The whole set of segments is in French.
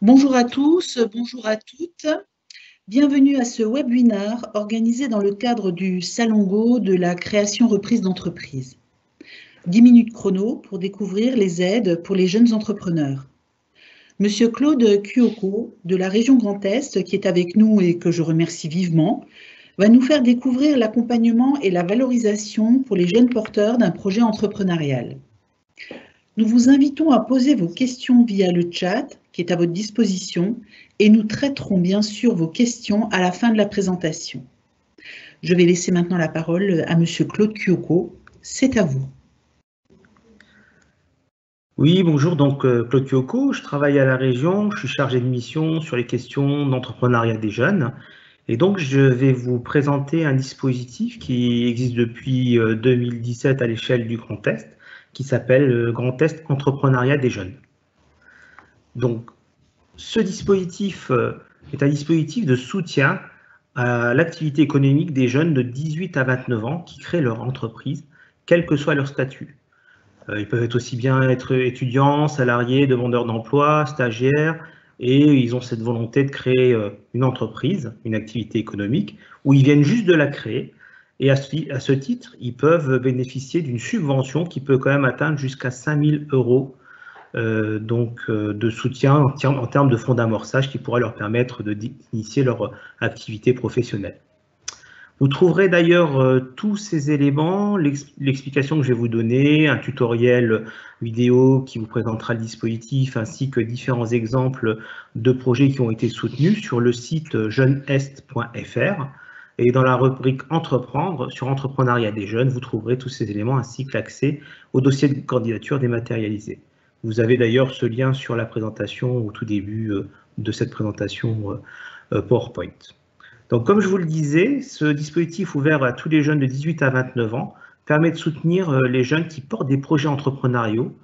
Bonjour à tous, bonjour à toutes. Bienvenue à ce webinaire organisé dans le cadre du Salon Go de la création reprise d'entreprise. 10 minutes chrono pour découvrir les aides pour les jeunes entrepreneurs. Monsieur Claude Cuoco de la région Grand Est, qui est avec nous et que je remercie vivement, va nous faire découvrir l'accompagnement et la valorisation pour les jeunes porteurs d'un projet entrepreneurial. Nous vous invitons à poser vos questions via le chat qui est à votre disposition et nous traiterons bien sûr vos questions à la fin de la présentation. Je vais laisser maintenant la parole à Monsieur Claude Cuoco. C'est à vous. Oui, bonjour, donc Claude Cuoco, je travaille à la région, je suis chargé de mission sur les questions d'entrepreneuriat des jeunes. Et donc, je vais vous présenter un dispositif qui existe depuis 2017 à l'échelle du Grand Est, qui s'appelle Grand Est Entrepreneuriat des jeunes. Donc, ce dispositif est un dispositif de soutien à l'activité économique des jeunes de 18 à 29 ans qui créent leur entreprise, quel que soit leur statut. Ils peuvent être aussi bien être étudiants, salariés, demandeurs d'emploi, stagiaires, et ils ont cette volonté de créer une entreprise, une activité économique, où ils viennent juste de la créer. Et à ce titre, ils peuvent bénéficier d'une subvention qui peut quand même atteindre jusqu'à 5 000 euros de soutien en termes de fonds d'amorçage qui pourrait leur permettre d'initier leur activité professionnelle. Vous trouverez d'ailleurs tous ces éléments, l'explication que je vais vous donner, un tutoriel vidéo qui vous présentera le dispositif, ainsi que différents exemples de projets qui ont été soutenus sur le site jeuneest.fr. Et dans la rubrique Entreprendre, sur Entrepreneuriat des jeunes, vous trouverez tous ces éléments ainsi que l'accès au dossier de candidature dématérialisé. Vous avez d'ailleurs ce lien sur la présentation au tout début de cette présentation PowerPoint. Donc, comme je vous le disais, ce dispositif ouvert à tous les jeunes de 18 à 29 ans permet de soutenir les jeunes qui portent des projets entrepreneuriaux,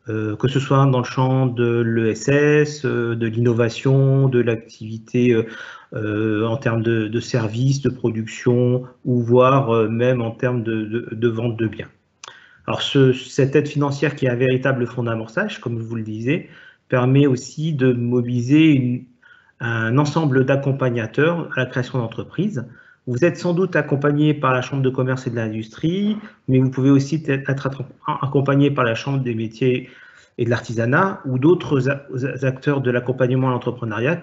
que ce soit dans le champ de l'ESS, de l'innovation, de l'activité en termes de services, de production, ou voire même en termes de vente de biens. Alors, cette aide financière qui est un véritable fonds d'amorçage, comme je vous le disais, permet aussi de mobiliser un ensemble d'accompagnateurs à la création d'entreprises. Vous êtes sans doute accompagné par la Chambre de commerce et de l'industrie, mais vous pouvez aussi être accompagné par la Chambre des métiers et de l'artisanat ou d'autres acteurs de l'accompagnement à l'entrepreneuriat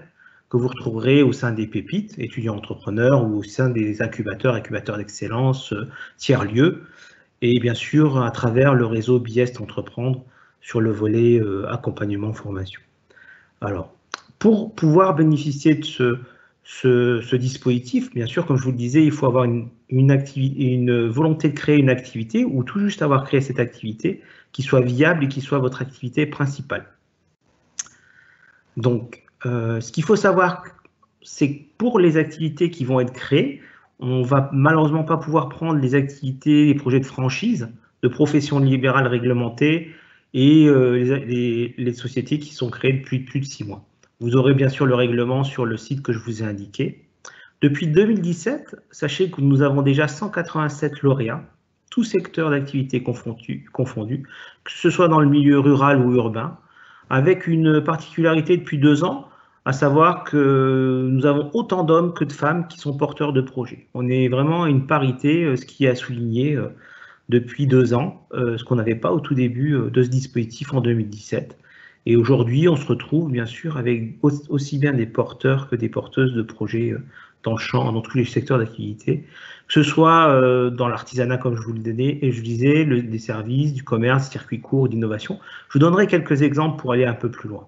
que vous retrouverez au sein des pépites, étudiants entrepreneurs, ou au sein des incubateurs d'excellence, tiers-lieux, et bien sûr à travers le réseau Biest Entreprendre sur le volet accompagnement formation. Alors, pour pouvoir bénéficier de ce dispositif, bien sûr, comme je vous le disais, il faut avoir une volonté de créer une activité ou tout juste avoir créé cette activité qui soit viable et qui soit votre activité principale. Donc, ce qu'il faut savoir, c'est que pour les activités qui vont être créées, on ne va malheureusement pas pouvoir prendre les activités, les projets de franchise, de profession libérale réglementée et les sociétés qui sont créées depuis plus de 6 mois. Vous aurez bien sûr le règlement sur le site que je vous ai indiqué. Depuis 2017, sachez que nous avons déjà 187 lauréats, tous secteurs d'activité confondus, que ce soit dans le milieu rural ou urbain, avec une particularité depuis 2 ans, à savoir que nous avons autant d'hommes que de femmes qui sont porteurs de projets. On est vraiment à une parité, ce qui a souligné depuis 2 ans, ce qu'on n'avait pas au tout début de ce dispositif en 2017. Et aujourd'hui, on se retrouve bien sûr avec aussi bien des porteurs que des porteuses de projets dans le champ, dans tous les secteurs d'activité, que ce soit dans l'artisanat, comme je vous le donnais, et je disais, des services, du commerce, circuits courts, d'innovation. Je vous donnerai quelques exemples pour aller un peu plus loin.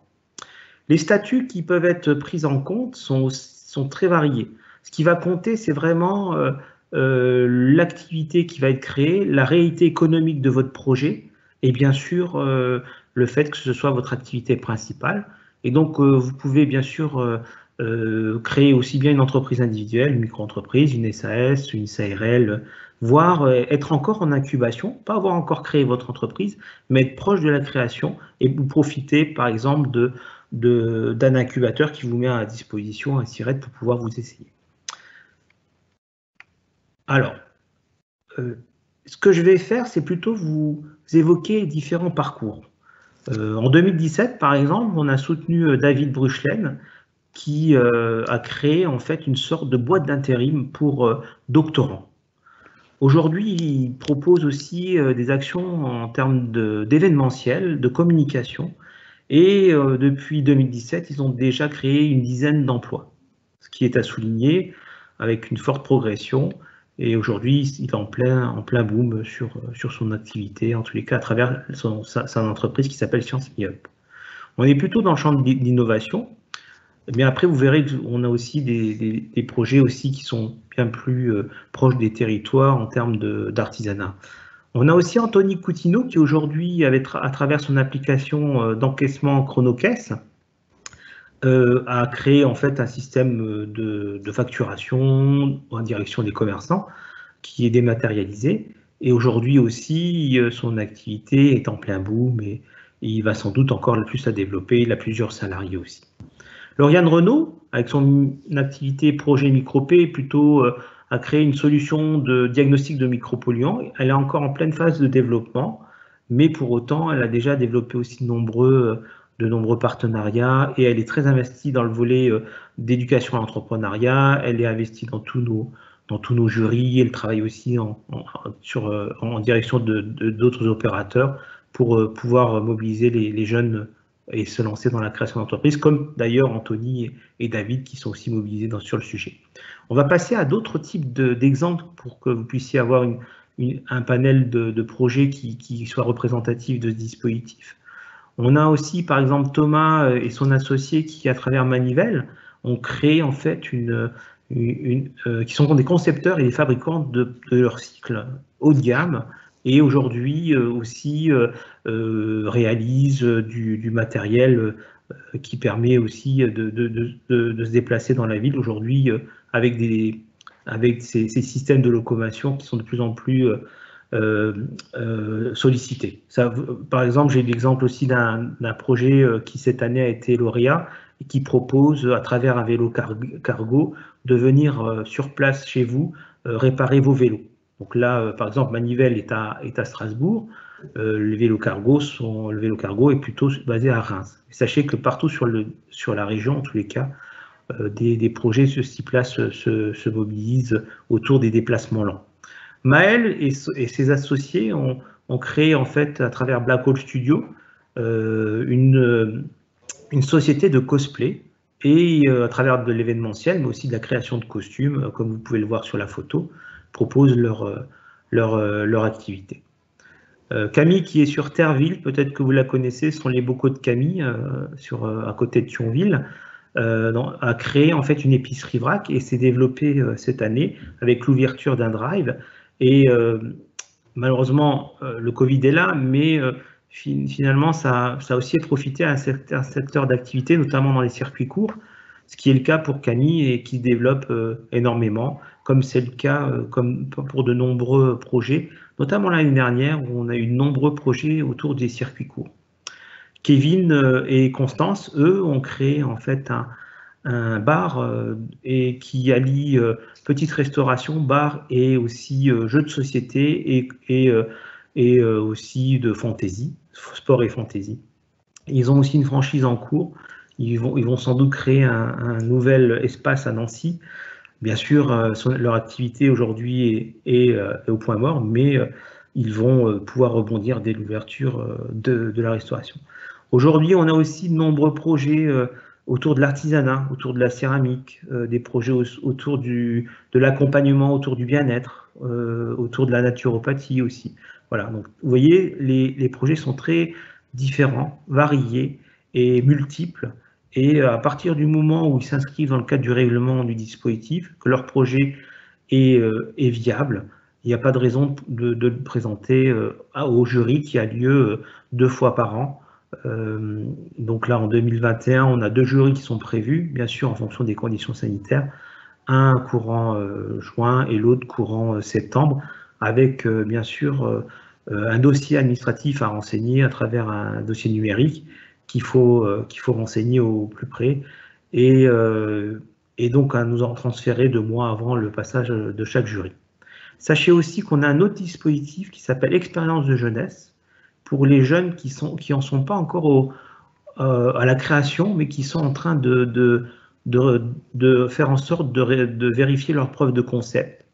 Les statuts qui peuvent être pris en compte sont très variés. Ce qui va compter, c'est vraiment l'activité qui va être créée, la réalité économique de votre projet et bien sûr le fait que ce soit votre activité principale. Et donc, vous pouvez bien sûr créer aussi bien une entreprise individuelle, une micro-entreprise, une SAS, une SARL, voire être encore en incubation, pas avoir encore créé votre entreprise, mais être proche de la création et vous profiter, par exemple, d'un incubateur qui vous met à disposition un SIRET pour pouvoir vous essayer. Alors, ce que je vais faire, c'est plutôt vous évoquer différents parcours. En 2017, par exemple, on a soutenu David Bruchelen, qui a créé en fait une sorte de boîte d'intérim pour doctorants. Aujourd'hui, il propose aussi des actions en termes d'événementiel, de communication, et depuis 2017, ils ont déjà créé une dizaine d'emplois, ce qui est à souligner avec une forte progression. Et aujourd'hui, il est en plein boom sur son activité, en tous les cas à travers sa entreprise qui s'appelle Science Me Up. On est plutôt dans le champ de l'innovation, mais après vous verrez qu'on a aussi des projets aussi qui sont bien plus proches des territoires en termes d'artisanat. On a aussi Anthony Coutinho qui aujourd'hui, à travers son application d'encaissement Chronocaisse, a créé en fait un système de facturation en direction des commerçants qui est dématérialisé. Et aujourd'hui aussi, son activité est en plein boom et il va sans doute encore le plus à développer. Il a plusieurs salariés aussi. Lauriane Renaud, avec son activité projet MicroP, plutôt a créé une solution de diagnostic de micropolluants. Elle est encore en pleine phase de développement, mais pour autant, elle a déjà développé aussi de nombreux partenariats et elle est très investie dans le volet d'éducation à l'entrepreneuriat. Elle est investie dans tous nos jurys. Elle travaille aussi en direction d'autres opérateurs pour pouvoir mobiliser les jeunes et se lancer dans la création d'entreprise, comme d'ailleurs Anthony et David qui sont aussi mobilisés sur le sujet. On va passer à d'autres types d'exemples pour que vous puissiez avoir un panel de projets qui soit représentatif de ce dispositif. On a aussi par exemple Thomas et son associé qui, à travers Manivelle, ont créé en fait qui sont des concepteurs et des fabricants de leur cycle haut de gamme, et aujourd'hui aussi réalise du matériel qui permet aussi de se déplacer dans la ville aujourd'hui avec ces systèmes de locomotion qui sont de plus en plus sollicités. Par exemple, j'ai l'exemple aussi d'un projet qui cette année a été lauréat et qui propose à travers un vélo cargo de venir sur place chez vous réparer vos vélos. Donc là, par exemple, Manivelle est à Strasbourg. Le vélo cargo est plutôt basé à Reims. Et sachez que partout sur la région, en tous les cas, des projets de ce type-là se mobilisent autour des déplacements lents. Maël et ses associés ont créé en fait à travers Black Hole Studio une société de cosplay et à travers de l'événementiel, mais aussi de la création de costumes, comme vous pouvez le voir sur la photo, proposent leur activité. Camille, qui est sur Terreville, peut-être que vous la connaissez, ce sont les bocaux de Camille, à côté de Thionville, a créé en fait une épicerie vrac et s'est développée cette année avec l'ouverture d'un drive. Et malheureusement, le Covid est là, mais finalement, ça a aussi profité à un secteur d'activité, notamment dans les circuits courts, ce qui est le cas pour Camille et qui développe énormément, comme c'est le cas comme pour de nombreux projets, notamment l'année dernière où on a eu de nombreux projets autour des circuits courts. Kevin et Constance, eux, ont créé en fait un bar et qui allie petite restauration, bar et aussi jeux de société et aussi de fantaisie, sport et fantaisie. Ils ont aussi une franchise en cours. Ils vont sans doute créer un nouvel espace à Nancy. Bien sûr, leur activité aujourd'hui est au point mort, mais ils vont pouvoir rebondir dès l'ouverture de la restauration. Aujourd'hui, on a aussi de nombreux projets autour de l'artisanat, autour de la céramique, des projets autour de l'accompagnement, autour du bien-être, autour de la naturopathie aussi. Voilà, donc vous voyez, les projets sont très différents, variés et multiples. Et à partir du moment où ils s'inscrivent dans le cadre du règlement du dispositif, que leur projet est viable, il n'y a pas de raison de le présenter au jury qui a lieu 2 fois par an. Donc là, en 2021, on a 2 jurys qui sont prévus, bien sûr en fonction des conditions sanitaires, un courant juin et l'autre courant septembre, avec bien sûr un dossier administratif à renseigner à travers un dossier numérique qu'il faut renseigner au plus près et donc à nous en transférer 2 mois avant le passage de chaque jury. Sachez aussi qu'on a un autre dispositif qui s'appelle Expérience de jeunesse pour les jeunes qui en sont pas encore à la création, mais qui sont en train de faire en sorte de vérifier leur preuve de concept,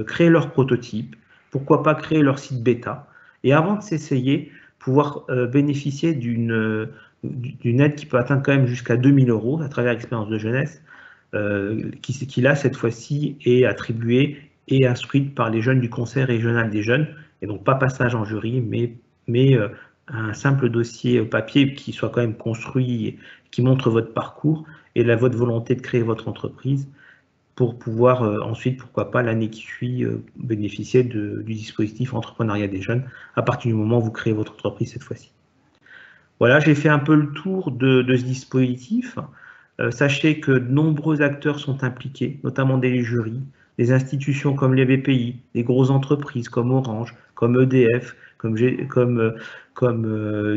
créer leur prototype, pourquoi pas créer leur site bêta, et avant de s'essayer, pouvoir bénéficier d'une aide qui peut atteindre quand même jusqu'à 2 000 € à travers l'expérience de jeunesse, qui là, cette fois-ci, est attribuée et instruite par les jeunes du Conseil régional des jeunes, et donc pas passage en jury, mais un simple dossier papier qui soit quand même construit, qui montre votre parcours et votre volonté de créer votre entreprise pour pouvoir ensuite, pourquoi pas, l'année qui suit, bénéficier du dispositif entrepreneuriat des jeunes à partir du moment où vous créez votre entreprise cette fois-ci. Voilà, j'ai fait un peu le tour de ce dispositif. Sachez que de nombreux acteurs sont impliqués, notamment des jurys, des institutions comme les BPI, des grosses entreprises comme Orange, comme EDF, comme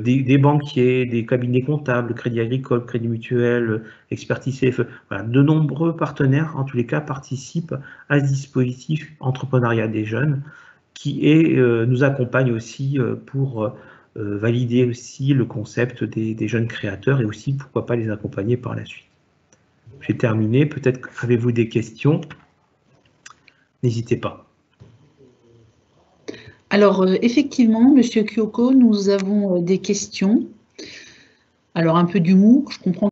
des banquiers, des cabinets comptables, Crédit Agricole, Crédit Mutuel, Expertise CFE. Voilà, de nombreux partenaires, en tous les cas, participent à ce dispositif entrepreneuriat des jeunes qui nous accompagne aussi pour valider aussi le concept des jeunes créateurs et aussi, pourquoi pas, les accompagner par la suite. J'ai terminé. Peut-être avez-vous des questions? N'hésitez pas. Alors, effectivement, Monsieur Kyoko, nous avons des questions. Alors, un peu d'humour, je comprends